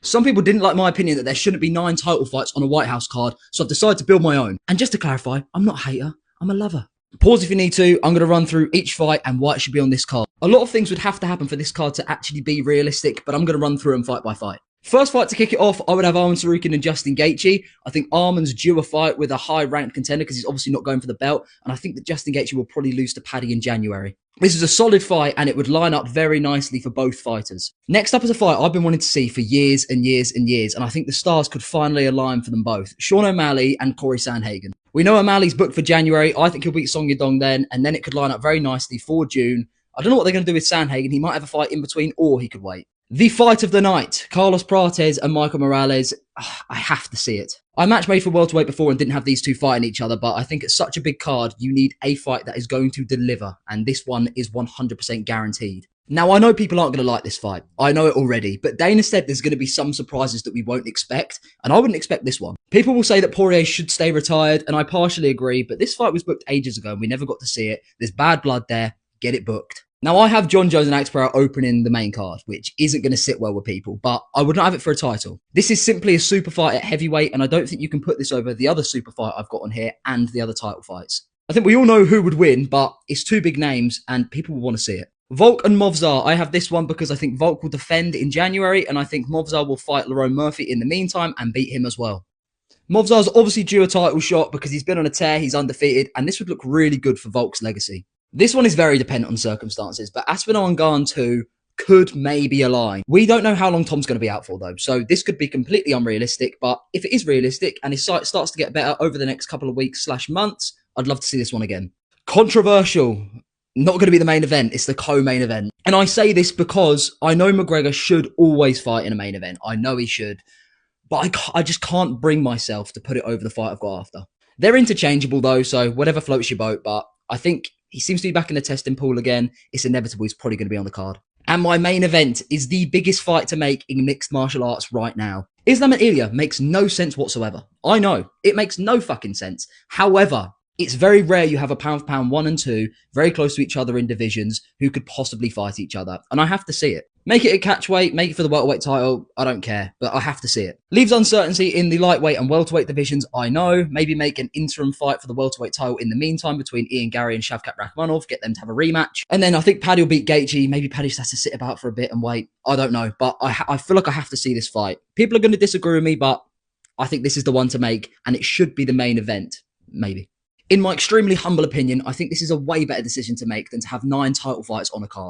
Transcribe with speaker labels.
Speaker 1: Some people didn't like my opinion that there shouldn't be 9 title fights on a White House card, so I've decided to build my own. And just to clarify, I'm not a hater, I'm a lover. Pause if you need to. I'm going to run through each fight and why it should be on this card. A lot of things would have to happen for this card to actually be realistic, but I'm going to run through them fight by fight. First fight to kick it off, I would have Arman Tsarukyan and Justin Gaethje. I think Arman's due a fight with a high-ranked contender because he's obviously not going for the belt, and I think that Justin Gaethje will probably lose to Paddy in January. This is a solid fight, and it would line up very nicely for both fighters. Next up is a fight I've been wanting to see for years and years and years, and I think the stars could finally align for them both. Sean O'Malley and Corey Sandhagen. We know O'Malley's booked for January. I think he'll beat Song Yadong then, and then it could line up very nicely for June. I don't know what they're going to do with Sandhagen. He might have a fight in between, or he could wait. The fight of the night, Carlos Prates and Michael Morales. I have to see it. I match made for welterweight before and didn't have these two fighting each other, but I think it's such a big card, you need a fight that is going to deliver, and this one is 100% guaranteed. Now, I know people aren't going to like this fight. I know it already, but Dana said there's going to be some surprises that we won't expect, and I wouldn't expect this one. People will say that Poirier should stay retired, and I partially agree, but this fight was booked ages ago, and we never got to see it. There's bad blood there. Get it booked. Now, I have John Jones and Alex Pereira opening the main card, which isn't going to sit well with people, but I would not have it for a title. This is simply a super fight at heavyweight, and I don't think you can put this over the other super fight I've got on here and the other title fights. I think we all know who would win, but it's two big names, and people will want to see it. Volk and Movsar, I have this one because I think Volk will defend in January, and I think Movsar will fight Lerone Murphy in the meantime and beat him as well. Movsar's obviously due a title shot because he's been on a tear, he's undefeated, and this would look really good for Volk's legacy. This one is very dependent on circumstances, but Aspinall and Garn 2 could maybe align. We don't know how long Tom's going to be out for, though, so this could be completely unrealistic, but if it is realistic and his sight starts to get better over the next couple of weeks/months, I'd love to see this one again. Controversial. Not going to be the main event, it's the co-main event. And I say this because I know McGregor should always fight in a main event. I know he should, but I just can't bring myself to put it over the fight I've got after. They're interchangeable, though, so whatever floats your boat, but I think he seems to be back in the testing pool again. It's inevitable he's probably going to be on the card. And my main event is the biggest fight to make in mixed martial arts right now. Islam and Ilya makes no sense whatsoever. I know, it makes no fucking sense. However, it's very rare you have a pound for pound 1 and 2 very close to each other in divisions who could possibly fight each other. And I have to see it. Make it a catchweight, make it for the welterweight title, I don't care, but I have to see it. Leaves uncertainty in the lightweight and welterweight divisions, I know. Maybe make an interim fight for the welterweight title in the meantime between Ian Gary and Shavkat Rakhmonov, get them to have a rematch. And then I think Paddy will beat Gaethje. Maybe Paddy just has to sit about for a bit and wait. I don't know, but I feel like I have to see this fight. People are going to disagree with me, but I think this is the one to make, and it should be the main event. Maybe. In my extremely humble opinion, I think this is a way better decision to make than to have 9 title fights on a card.